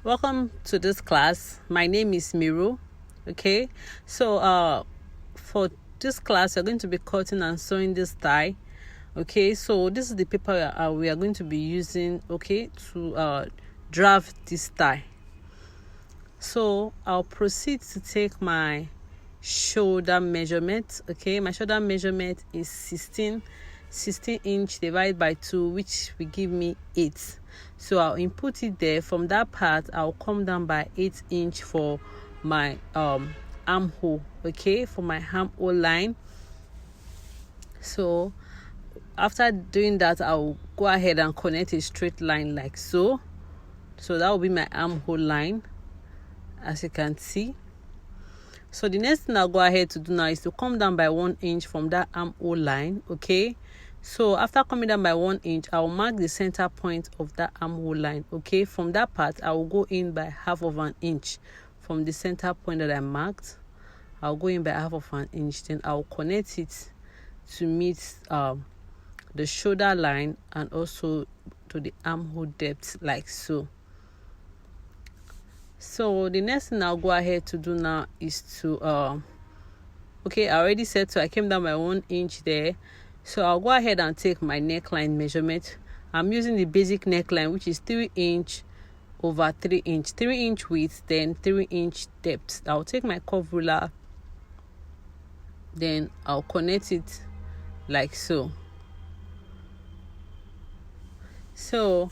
Welcome to this class. My name is Miru. Okay, so for this class we're going to be cutting and sewing this tie. Okay, so this is the paper we are going to be using, okay, to draft this tie. So I'll proceed to take my shoulder measurement. Okay, my shoulder measurement is 16 inch divided by 2, which will give me 8. So I'll input it there. From that part I'll come down by 8 inch for my armhole. Okay, for my armhole line. So after doing that, I'll go ahead and connect a straight line like so. So that will be my armhole line, as you can see. So the next thing I'll go ahead to do now is to come down by 1 inch from that armhole line. Okay, so after coming down by 1 inch, I'll mark the center point of that armhole line. Okay, from that part I will go in by half of an inch from the center point that I marked. I'll go in by half of an inch, then I'll connect it to meet the shoulder line and also to the armhole depth like so. So the next thing I'll go ahead to do now is to okay, I already said so I came down by 1 inch there. So I'll go ahead and take my neckline measurement. I'm using the basic neckline, which is 3 inch over 3 inch, 3 inch width, then 3 inch depth. I'll take my curve ruler, then I'll connect it like so. So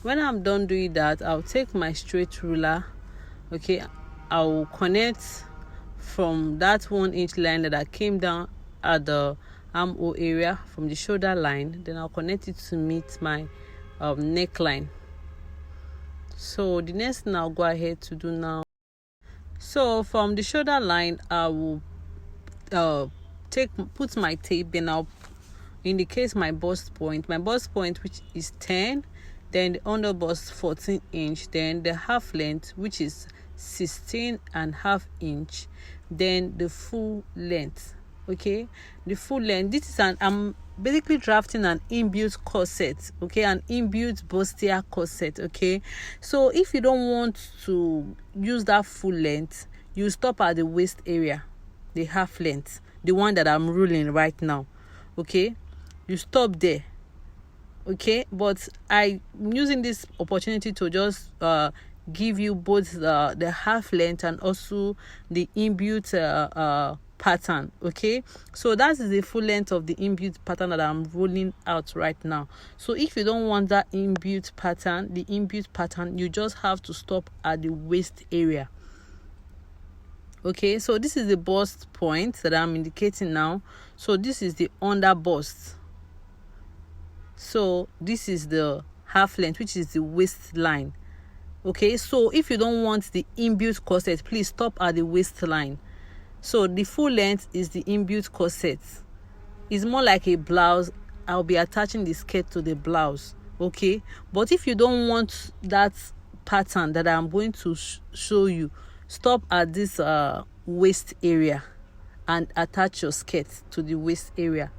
when I'm done doing that, I'll take my straight ruler. Okay, I'll connect from that 1 inch line that I came down at the armhole area from the shoulder line, then I'll connect it to meet my neckline. So the next thing I'll go ahead to do now, so from the shoulder line I will put my tape, then I'll indicate my bust point, which is 10, then the under bust 14 inch, then the half length, which is 16.5 inch, then the full length. Okay, the full length, this is I'm basically drafting an inbuilt corset. Okay, an inbuilt Bustier corset. Okay, so if you don't want to use that full length, you stop at the waist area, the half length, the one that I'm ruling right now. Okay, you stop there. Okay, but I'm using this opportunity to just give you both the half length and also the inbuilt pattern. Okay, so that is the full length of the inbuilt pattern that I'm rolling out right now. So if you don't want that inbuilt pattern, you just have to stop at the waist area. Okay, so this is the bust point that I'm indicating now. So this is the under bust. So this is the half length, which is the waistline. Okay, so if you don't want the inbuilt corset, please stop at the waistline. So the full length is the inbuilt corset. It's more like a blouse. I'll be attaching the skirt to the blouse. Okay, but if you don't want that pattern that I'm going to show you, stop at this waist area and attach your skirt to the waist area.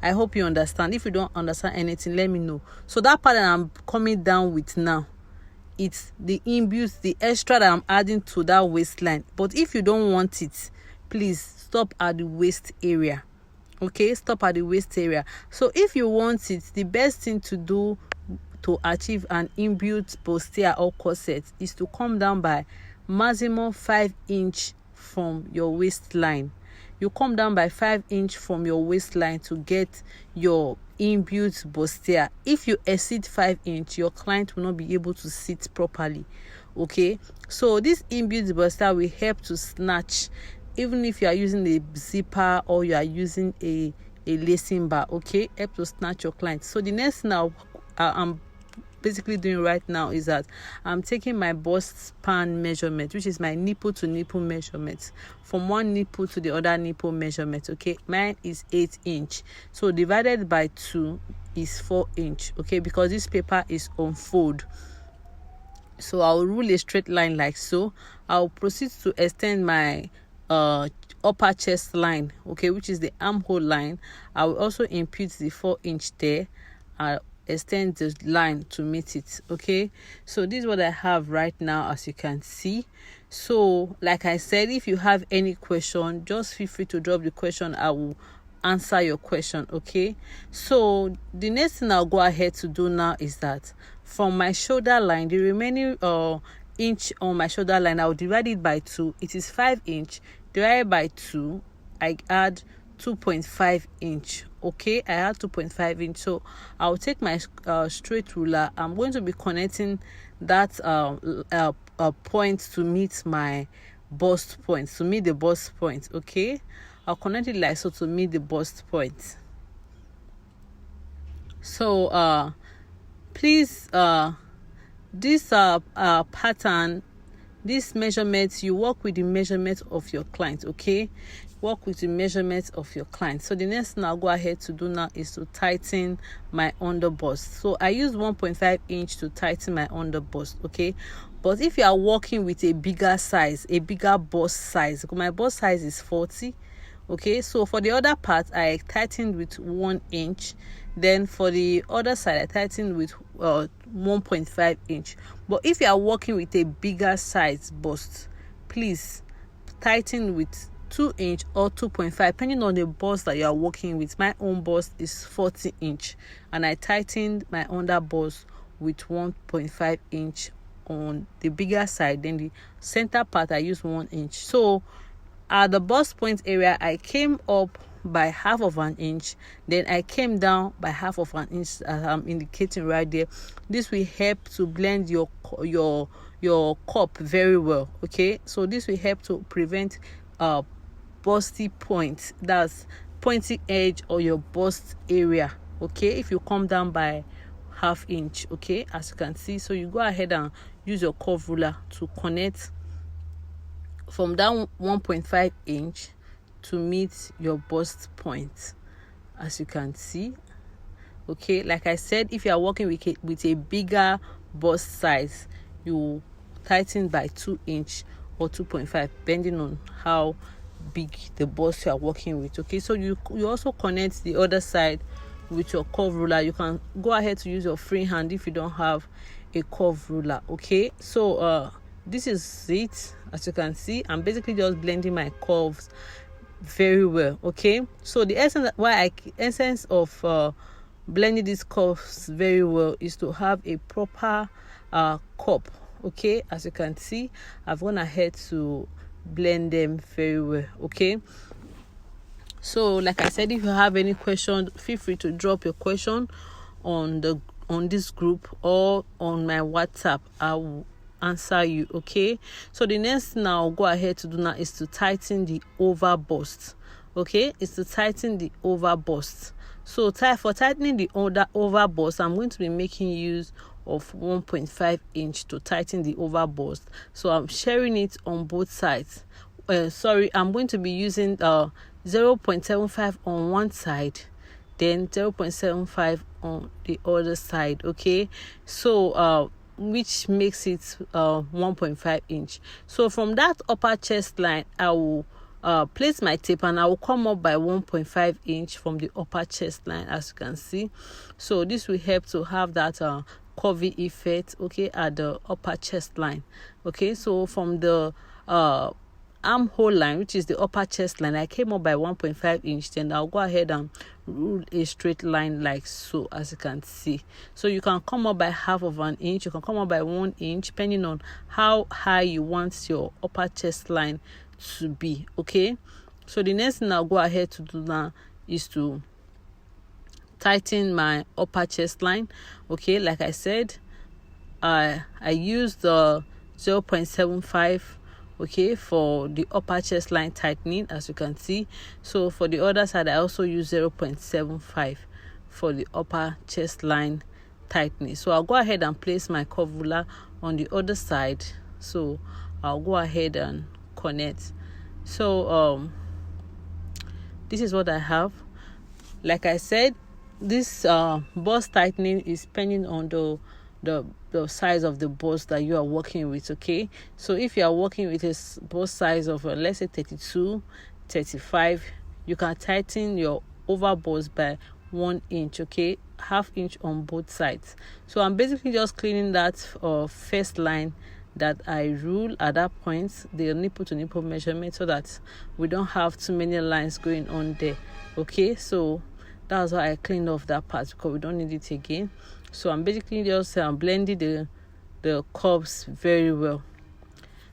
I hope you understand. If you don't understand anything, let me know. So that part that I'm coming down with now, it's the inbuilt, the extra that I'm adding to that waistline. But if you don't want it, please stop at the waist area. Okay, stop at the waist area. So if you want it, the best thing to do to achieve an inbuilt bustier or corset is to come down by maximum 5 inch from your waistline. You come down by 5 inch from your waistline to get your inbuilt bustier. If you exceed 5 inch, your client will not be able to sit properly. Okay, so this inbuilt bustier will help to snatch, even if you are using a zipper or you are using a lacing bar. Okay, help to snatch your client. So the next thing I'm basically doing right now is that I'm taking my bust span measurement, which is my nipple to nipple measurement, from one nipple to the other nipple measurement. Okay, mine is 8 inch, so divided by 2 is 4 inch. Okay, because this paper is on fold, so I'll rule a straight line like so. I'll proceed to extend my upper chest line, okay, which is the armhole line. I will also impute the 4 inch there. extend the line to meet it. Okay, so this is what I have right now, as you can see. So like I said, if you have any question, just feel free to drop the question. I will answer your question. Okay, so the next thing I'll go ahead to do now is that from my shoulder line, the remaining inch on my shoulder line, I'll divide it by 2. It is 5 inch divided by 2. I add 2.5 inch. Okay, I add 2.5 inch. So I'll take my straight ruler. I'm going to be connecting that point to meet my bust point, to meet the bust point. Okay, I'll connect it like so to meet the bust point. So please, this pattern, this measurement, you work with the measurement of your client. Okay, work with the measurement of your client. So the next thing I'll go ahead to do now is to tighten my under bust. So I use 1.5 inch to tighten my under bust. Okay, but if you are working with a bigger size, a bigger bust size, my bust size is 40. Okay, so for the other part, I tightened with 1 inch. Then for the other side, I tightened with 1.5 inch. But if you are working with a bigger size bust, please tighten with 2 inch or 2.5, depending on the bust that you are working with. My own bust is 40 inch, and I tightened my under bust with 1.5 inch on the bigger side. Then the center part, I use 1 inch. So at the bust point area, I came up by 1/2 inch, then I came down by 1/2 inch, as I'm indicating right there. This will help to blend your cup very well. Okay, so this will help to prevent busty point, that's pointy edge or your bust area. Okay, if you come down by 1/2 inch, okay, as you can see. So you go ahead and use your curve ruler to connect from down 1.5 inch to meet your bust point, as you can see. Okay, like I said, if you are working with a bigger bust size, you tighten by 2 inch or 2.5, depending on how big the bust you are working with. Okay, so you also connect the other side with your curve ruler. You can go ahead to use your free hand if you don't have a curve ruler. Okay, so this is it. As you can see, I'm basically just blending my curves very well. Okay, so the essence of blending these curves very well is to have a proper cup. Okay, as you can see, I've gone ahead to blend them very well. Okay, so like I said, if you have any question, feel free to drop your question on this group or on my WhatsApp. I will answer you. Okay, so the next thing I'll go ahead to do now is to tighten the over bust. Okay, it's to tighten the over bust. So for tightening the over bust, I'm going to be making use of 1.5 inch to tighten the over bust. So I'm sharing it on both sides. I'm going to be using 0.75 on one side, then 0.75 on the other side. Okay, so which makes it 1.5 inch. So from that upper chest line, I will place my tape and I will come up by 1.5 inch from the upper chest line, as you can see. So this will help to have that curvy effect, okay, at the upper chest line. Okay, so from the armhole line, which is the upper chest line, I came up by 1.5 inch. Then I'll go ahead and rule a straight line like so, as you can see. So you can come up by 1/2 inch, you can come up by 1 inch, depending on how high you want your upper chest line to be. Okay, so the next thing I'll go ahead to do now is to tighten my upper chest line. Okay, like I said, I used the 0.75, okay, for the upper chest line tightening, as you can see. So for the other side, I also use 0.75 for the upper chest line tightening. So I'll go ahead and place my curve ruler on the other side. So I'll go ahead and connect. So this is what I have. Like I said, this bust tightening is depending on the size of the bust that you are working with. Okay, so if you are working with a bust size of let's say 32, 35, you can tighten your over bust by 1 inch, okay, ½ inch on both sides. So I'm basically just cleaning that first line that I rule at that point, the nipple to nipple measurement, so that we don't have too many lines going on there. Okay, so that's why I cleaned off that part, because we don't need it again. So I'm basically just blending the curves very well.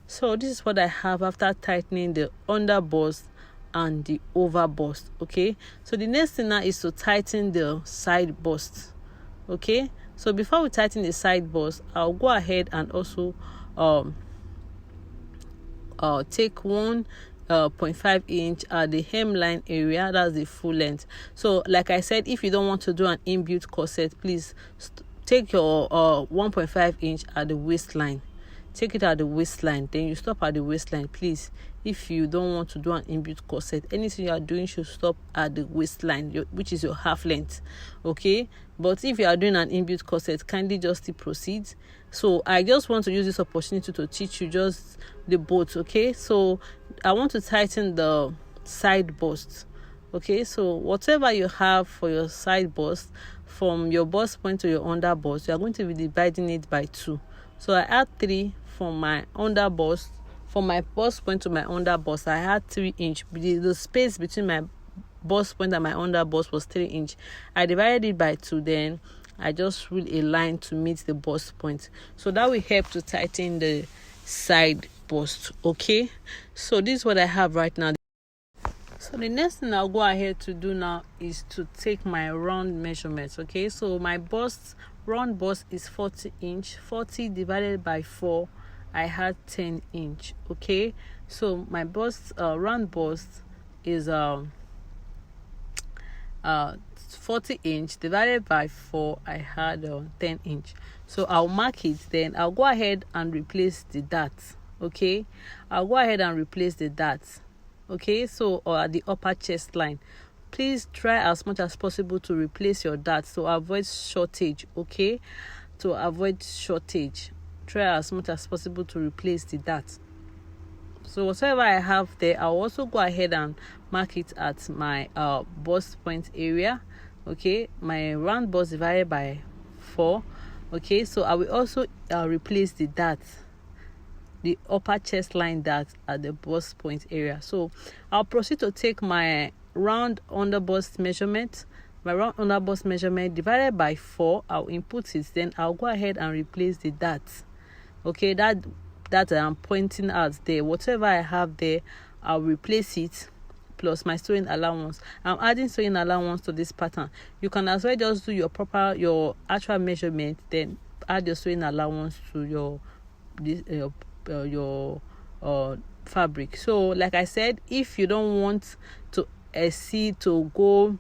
So this is what I have after tightening the under bust and the over bust. Okay, so the next thing now is to tighten the side bust. Okay, so before we tighten the side bust, I'll go ahead and also take 1.5 inch at the hemline area. That's the full length. So like I said, if you don't want to do an inbuilt corset, please take your 1.5 inch at the waistline. Take it at the waistline, then you stop at the waistline, please. If you don't want to do an inbuilt corset, anything you are doing should stop at the waistline, which is your half length. Okay, but if you are doing an inbuilt corset, kindly just still proceed. So I just want to use this opportunity to teach you just the both. Okay, so I want to tighten the side bust. Okay, so whatever you have for your side bust, from your bust point to your under bust, you are going to be dividing it by 2. So I add 3 from my under bust. From my bust point to my under bust, I had 3 inch. The space between my bust point and my under bust was 3 inch. I divided it by 2, then I just rule a line to meet the bust point. So that will help to tighten the side bust. Okay, so this is what I have right now. So the next thing I'll go ahead to do now is to take my round measurements. Okay, so my round bust is 40 inch. 40 divided by 4, I had 10 inch. Okay, so my round bust is 40 inch divided by 4, I had 10 inch. So I'll mark it, then I'll go ahead and replace the dart. Okay, I'll go ahead and replace the dart. Okay, so at the upper chest line, please try as much as possible to replace your dart to avoid shortage. Okay, to avoid shortage, try as much as possible to replace the dart. So whatever I have there, I'll also go ahead and mark it at my bust point area. Okay, my round bust divided by 4. Okay, so I will also replace the dart, the upper chest line dart at the bust point area. So I'll proceed to take my round under bust measurement. My round under bust measurement divided by 4, I'll input it, then I'll go ahead and replace the dart. Okay, that I'm pointing out there, whatever I have there, I'll replace it plus my sewing allowance. I'm adding sewing allowance to this pattern. You can as well just do your actual measurement, then add your sewing allowance to your fabric. So like I said, if you don't want to exceed to go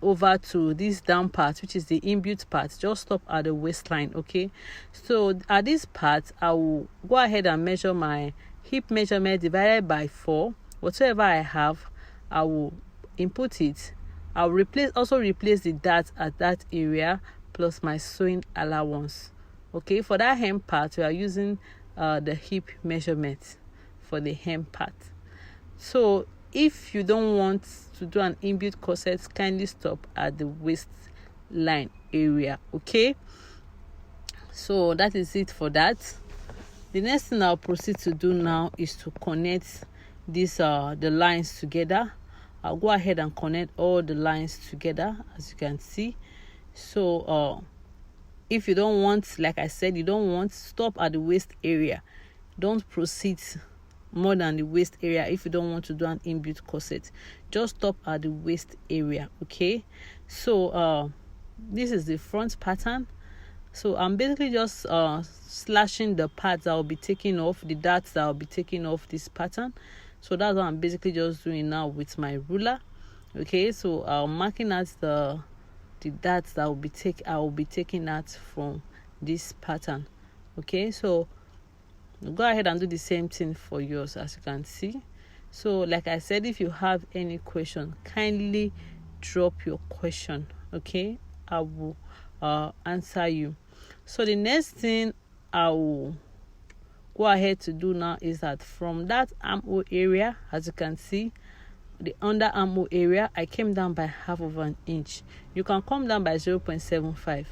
over to this down part, which is the inbuilt part, just stop at the waistline. Okay, so at this part, I will go ahead and measure my hip measurement divided by 4. Whatever I have, I will input it. I'll also replace the dart at that area plus my sewing allowance. Okay, for that hem part, we are using the hip measurement for the hem part. So if you don't want to do an inbuilt corset, kindly stop at the waistline area. Okay, so that is it for that. The next thing I'll proceed to do now is to connect the lines together. I'll go ahead and connect all the lines together, as you can see. So if you don't want, like I said, you don't want, stop at the waist area. Don't proceed more than the waist area if you don't want to do an inbuilt corset. Just stop at the waist area. Okay, so this is the front pattern. So I'm basically just slashing the parts that I'll be taking off, the darts that I'll be taking off this pattern. So that's what I'm basically just doing now with my ruler. Okay, so I'm marking out the darts that I will be taking out from this pattern. Okay, so go ahead and do the same thing for yours, as you can see. So like I said, if you have any question, kindly drop your question. Okay, I will answer you. So the next thing I will go ahead to do now is that from that armhole area, as you can see, the under armhole area, I came down by half of an inch. You can come down by 0.75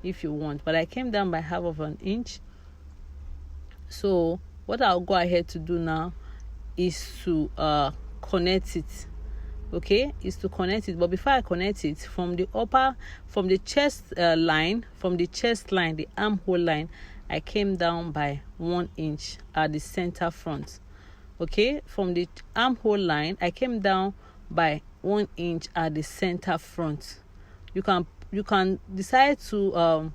if you want, but I came down by half of an inch. So what I'll go ahead to do now is to connect it. Okay, is to connect it. But before I connect it, from the chest line, the armhole line, I came down by 1 inch at the center front. Okay, from the armhole line, I came down by 1 inch at the center front. You can decide to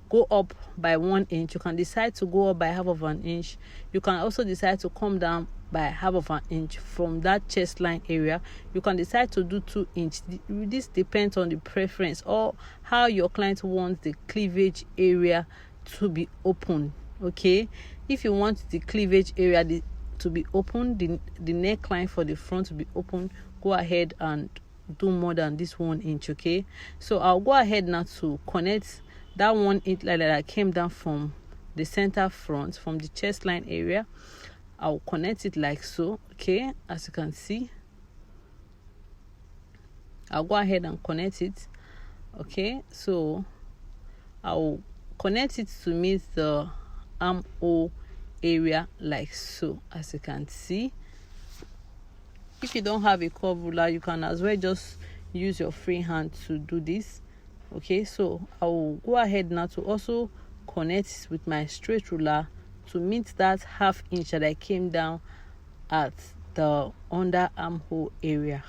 go up by 1 inch. You can decide to go up by half of an inch. You can also decide to come down by half of an inch from that chest line area. You can decide to do 2 inch. This depends on the preference or how your client wants the cleavage area to be open. Okay, if you want the cleavage area to be open, the neckline for the front to be open, go ahead and do more than this 1 inch. Okay, so I'll go ahead now to connect that 1 inch line that came down from the center front, from the chest line area. I'll connect it like so. Okay, as you can see, I'll go ahead and connect it. Okay, so I'll connect it to meet the armhole area like so, as you can see. If you don't have a curve ruler, you can as well just use your free hand to do this. Okay, so I will go ahead now to also connect with my straight ruler to meet that half inch that I came down at the under armhole area.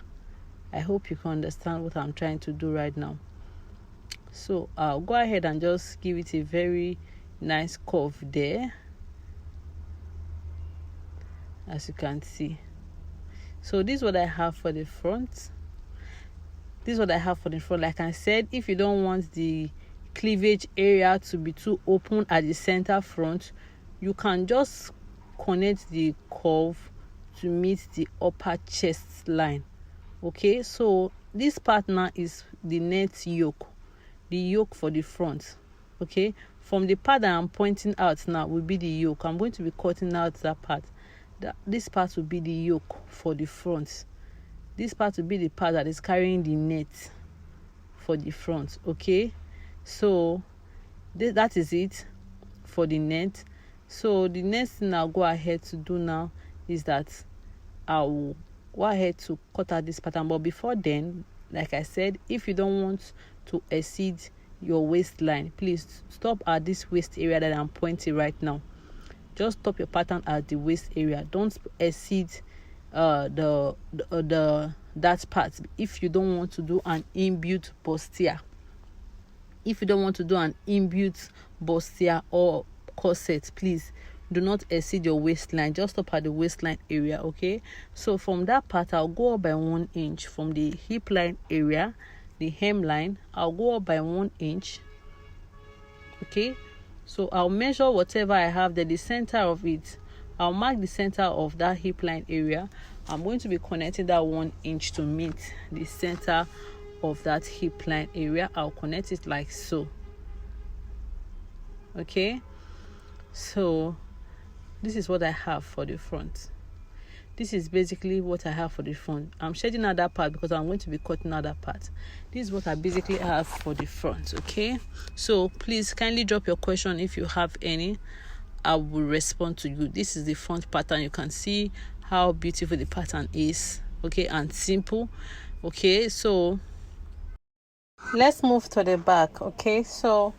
I hope you can understand what I'm trying to do right now. So I'll go ahead and just give it a very nice curve there, as you can see. So this is what I have for the front. Like I said, if you don't want the cleavage area to be too open at the center front, you can just connect the curve to meet the upper chest line. Okay, so this part now is the net yoke, the yoke for the front. Okay, from the part that I'm pointing out now will be the yoke. I'm going to be cutting out that part. This part will be the yoke for the front. This part will be the part that is carrying the net for the front. Okay, so that is it for the net. So the next thing I'll go ahead to do now is that I'll go ahead to cut out this pattern. But before then, like I said, if you don't want to exceed your waistline, please stop at this waist area that I'm pointing right now. Just stop your pattern at the waist area. Don't exceed that part if you don't want to do an inbuilt bustier. If you don't want to do an inbuilt bustier or corset, please do not exceed your waistline. Just stop at the waistline area. Okay, so from that part, I'll go up by 1 inch. From the hip line area, the hemline, I'll go up by 1 inch. Okay, so I'll measure whatever I have there, the center of it. I'll mark the center of that hip line area. I'm going to be connecting that 1 inch to meet the center of that hip line area. I'll connect it like so. Okay, so this is what I have for the front. This is basically what I have for the front. I'm shading out that part because I'm going to be cutting out that part. This is what I basically have for the front. Okay, so please kindly drop your question if you have any. I will respond to you. This is the front pattern. You can see how beautiful the pattern is. Okay, and simple. Okay, so let's move to the back. Okay, so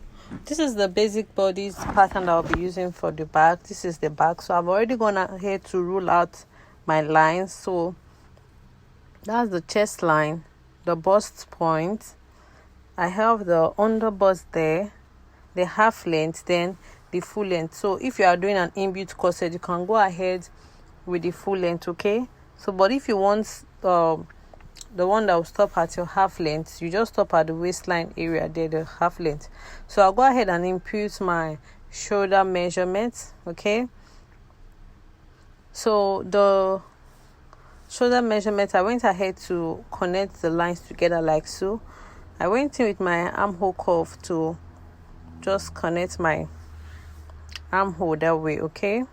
this is the basic bodice pattern that I'll be using for the back. This is the back. So I've already gone ahead to rule out my lines. So that's the chest line, the bust point. I have the under bust there, the half length, then the full length. So if you are doing an inbuilt corset, you can go ahead with the full length. Okay, so but if you want the one that will stop at your half length, you just stop at the waistline area there, the half length. So I'll go ahead and input my shoulder measurements. Okay, so the shoulder measurement, I went ahead to connect the lines together like so. I went in with my armhole curve to just connect my armhole that way. Okay,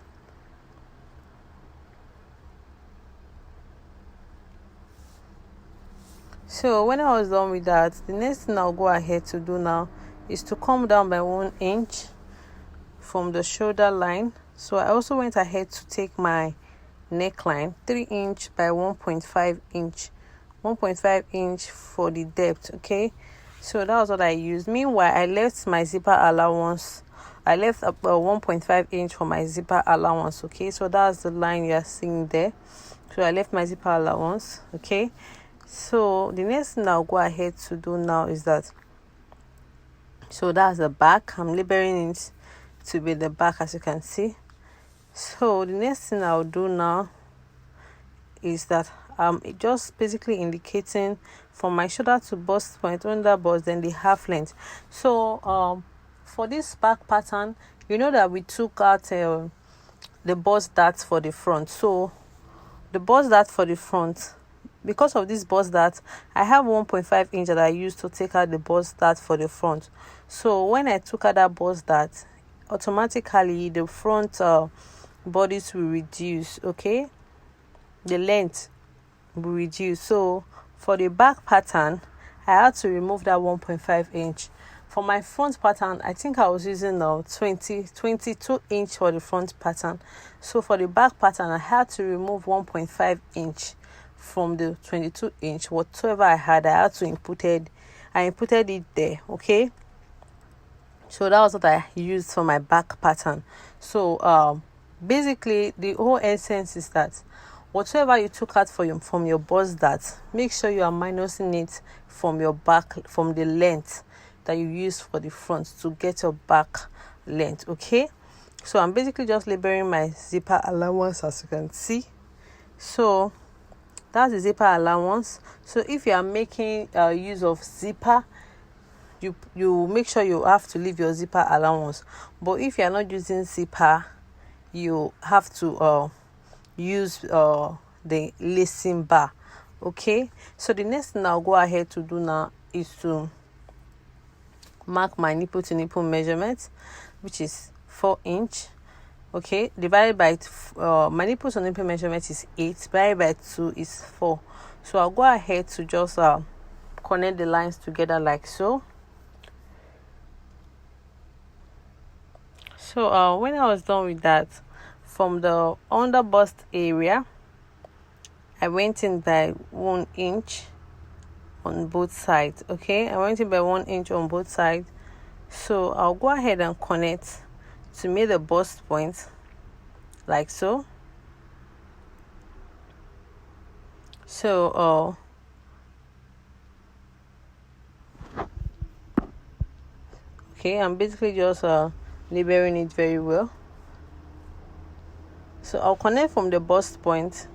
So when I was done with that, the next thing I'll go ahead to do now is to come down by 1 inch from the shoulder line. So I also went ahead to take my neckline 3 inch by 1.5 inch, 1.5 inch for the depth. Okay, so that was what I used. Meanwhile, I left my zipper allowance. I left 1.5 inch for my zipper allowance. Okay, so that's the line you are seeing there. So I left my zipper allowance. Okay, so the next thing I'll go ahead to do now is that, so that's the back. I'm labeling it to be the back, as you can see. So the next thing I'll do now is that just basically indicating from my shoulder to bust point, under bust, then the half length. So for this back pattern, you know that we took out the bust dart for the front. So the bust dart for the front, because of this bust dart, I have 1.5 inch that I used to take out the bust dart for the front. So when I took out that bust dart, automatically the front bodies will reduce. Okay, the length will reduce. So for the back pattern, I had to remove that 1.5 inch. For my front pattern, I think I was using 22 inch for the front pattern. So for the back pattern, I had to remove 1.5 inch from the 22 inch. Whatever I had to inputted it there. Okay, so that was what I used for my back pattern. So basically the whole essence is that whatever you took out from your bust dart, make sure you are minusing it from your back, from the length that you use for the front to get your back length. Okay, so I'm basically just labeling my zipper allowance, as you can see. So that's the zipper allowance. So if you are making use of zipper, you make sure you have to leave your zipper allowance. But if you are not using zipper, you have to use the lacing bar. Okay, so the next thing I'll go ahead to do now is to mark my nipple to nipple measurement, which is 4 inch. Okay, divided by my nipple to nipple measurement is 8, divided by 2 is 4. So I'll go ahead to just connect the lines together like so. So when I was done with that, from the under bust area, I went in by 1 inch on both sides. Okay, I went in by 1 inch on both sides. So I'll go ahead and connect to make the bust point like so. So okay, I'm basically just labeling it very well. So I'll connect from the bust point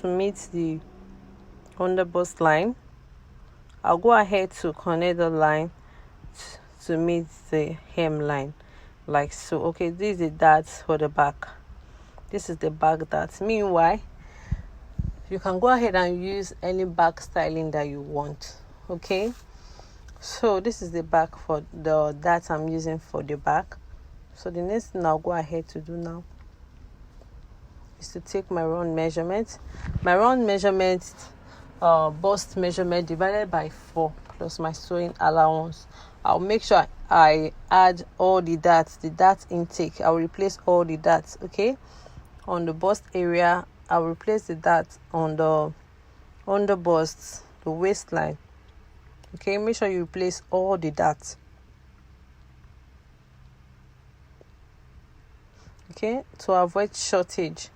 to meet the under bust line. I'll go ahead to connect the line to meet the hemline like so. Okay, this is the dart for the back. This is the back dart. Meanwhile, you can go ahead and use any back styling that you want. Okay, so this is the back for the dart I'm using for the back. So the next thing I'll go ahead to do now is to take my round measurement. My round measurement, bust measurement divided by 4 plus my sewing allowance. I'll make sure I add all the darts, the dart intake. I'll replace all the darts. Okay, on the bust area, I'll replace the dart on the bust, the waistline. Okay, make sure you replace all the darts. Okay, to avoid shortage,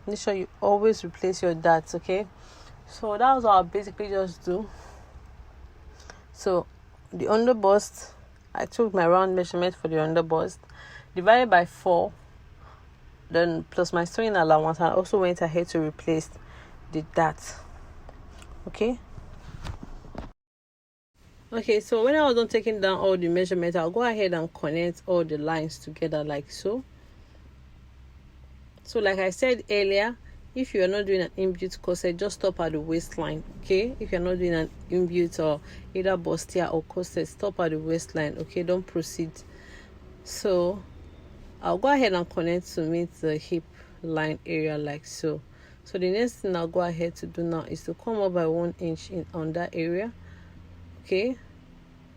make sure you always replace your darts. Okay, so that's what I'll basically just do. So the under bust, I took my round measurement for the under bust, divided by 4, then plus my sewing allowance. I also went ahead to replace the dart. Okay, so when I was done taking down all the measurements, I'll go ahead and connect all the lines together like so. So like I said earlier, if you are not doing an inbuilt corset, just stop at the waistline. Okay, if you're not doing an inbuilt or either bustier or corset, stop at the waistline. Okay, don't proceed. So I'll go ahead and connect to meet the hip line area like so. So the next thing I'll go ahead to do now is to come up by 1 inch in on that area. Okay,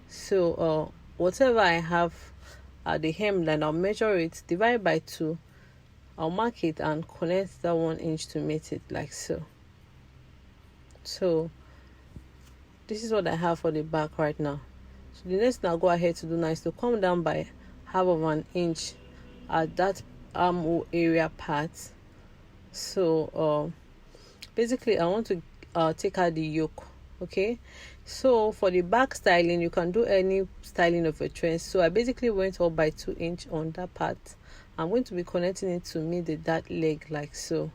so whatever I have at the hemline, I'll measure it, divide by 2, I'll mark it and connect that 1 inch to meet it, like so. So this is what I have for the back right now. So the next thing I'll go ahead to do now is to come down by half of an inch at that armhole area part. So basically I want to take out the yoke. Okay, so for the back styling, you can do any styling of a dress. So I basically went up by 2 inch on that part. I'm going to be connecting it to meet that leg, like so.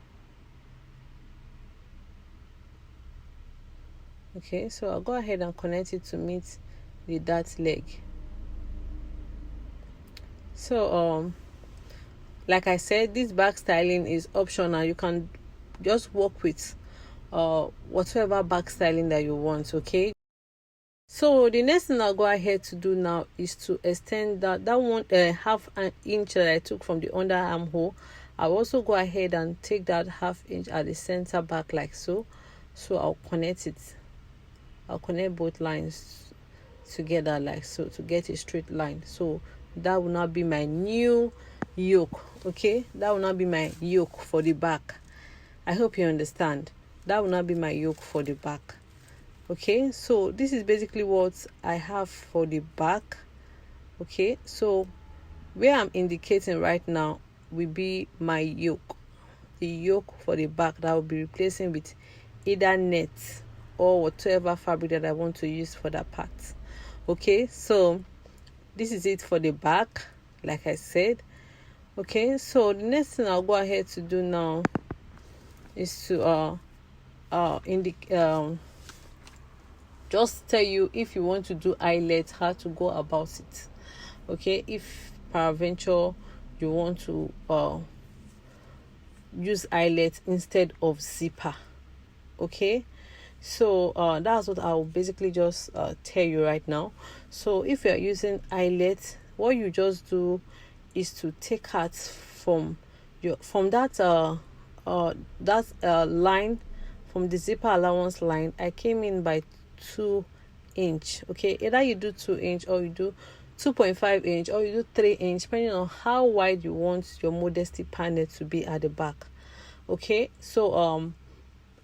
Okay, so I'll go ahead and connect it to meet the dart leg. So like I said, this back styling is optional. You can just work with whatever back styling that you want. Okay, so the next thing I'll go ahead to do now is to extend that one half an inch that I took from the under armhole. I'll also go ahead and take that half inch at the center back, like so. So I'll connect it. I'll connect both lines together, like so, to get a straight line. So that will not be my new yoke. Okay, that will not be my yoke for the back. I hope you understand. That will not be my yoke for the back. Okay, so this is basically what I have for the back. Okay, so where I'm indicating right now will be my yoke, the yoke for the back that I will be replacing with either net or whatever fabric that I want to use for that part. Okay, so this is it for the back, like I said. Okay, so the next thing I'll go ahead to do now is to just tell you, if you want to do eyelet, how to go about it. Okay, if peradventure you want to use eyelet instead of zipper. Okay, so that's what I'll basically just tell you right now. So if you're using eyelet, what you just do is to take out from that line, from the zipper allowance line. I came in by 2 inch. Okay, either you do 2 inch or you do 2.5 inch or you do 3 inch, depending on how wide you want your modesty panel to be at the back. Okay, so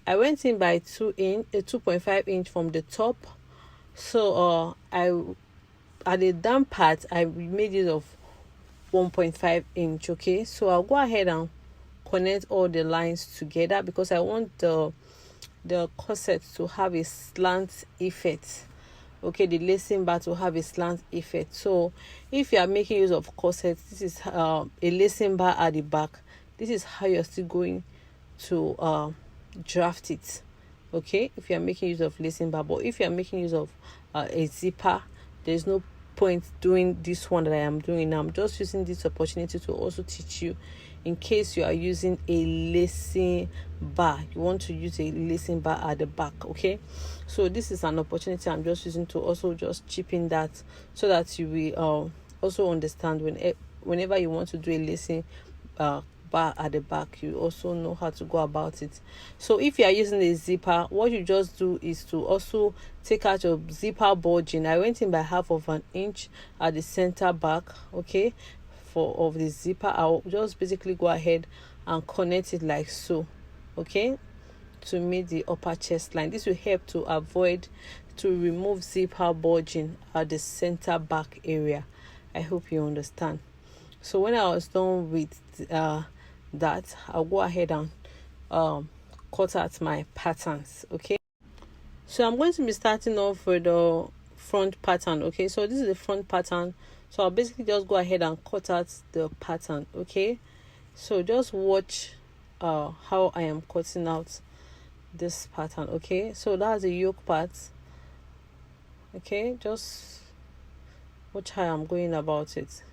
I went in by 2.5 inch from the top. So at the down part I made use of 1.5 inch. Okay, so I'll go ahead and connect all the lines together because I want the corset to have a slant effect. Okay, the lacing bar to have a slant effect. So if you are making use of corset, this is a lacing bar at the back. This is how you're still going to draft it. Okay, if you are making use of lacing bar. But if you are making use of a zipper, there's no point doing this one that I am doing now. I'm just using this opportunity to also teach you, in case you are using a lacing bar, you want to use a lacing bar at the back. Okay, so this is an opportunity I'm just using to also just chip in that, so that you will also understand whenever you want to do a lacing bar at the back, you also know how to go about it. So if you are using a zipper, what you just do is to also take out your zipper bulging. I went in by half of an inch at the center back. Okay, of the zipper, I'll just basically go ahead and connect it like so. Okay, to meet the upper chest line. This will help to remove zipper bulging at the center back area. I hope you understand. So when I was done with that, I'll go ahead and cut out my patterns. Okay, so I'm going to be starting off with the front pattern. Okay, so this is the front pattern. So I'll basically just go ahead and cut out the pattern. Okay, so just watch how I am cutting out this pattern. Okay, so that's the yoke part. Okay, just watch how I'm going about it.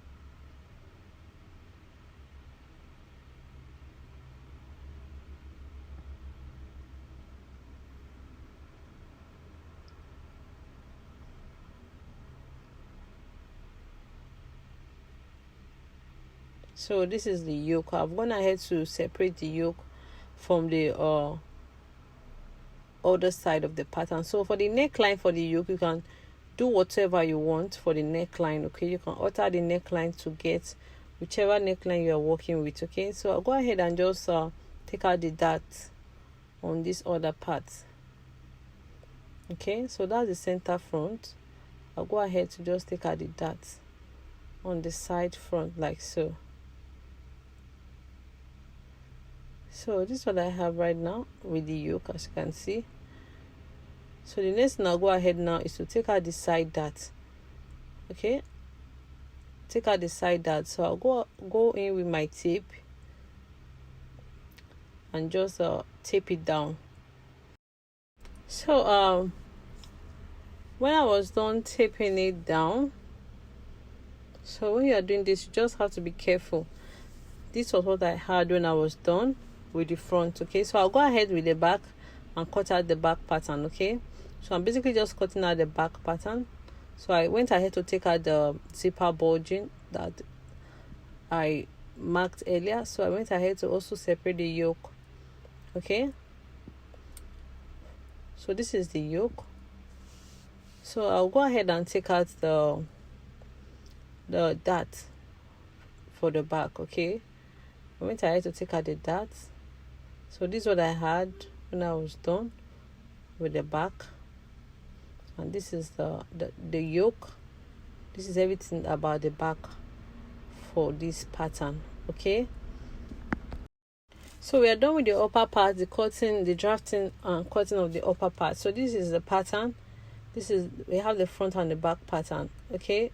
So this is the yoke. I've gone ahead to separate the yoke from the other side of the pattern. So for the neckline, for the yoke, you can do whatever you want for the neckline. Okay, you can alter the neckline to get whichever neckline you are working with. Okay, so I'll go ahead and just take out the dart on this other part. Okay, so that's the center front. I'll go ahead to just take out the dart on the side front like so. So this is what I have right now with the yoke, as you can see. So the next thing I'll go ahead now is to take out the side dart. Okay, take out the side dart. So I'll go in with my tape and just tape it down. So when I was done taping it down, so when you are doing this, you just have to be careful. This was what I had when I was done with the front. Okay, so I'll go ahead with the back and cut out the back pattern. Okay, so I'm basically just cutting out the back pattern. So I went ahead to take out the zipper bulging that I marked earlier. So I went ahead to also separate the yoke. Okay, so this is the yoke. So I'll go ahead and take out the dart for the back. Okay, I went ahead to take out the dart. So this is what I had when I was done with the back, and this is the yoke. This is everything about the back for this pattern. Okay, so we are done with the upper part, the cutting, the drafting and cutting of the upper part. So this is the pattern. We have the front and the back pattern. Okay,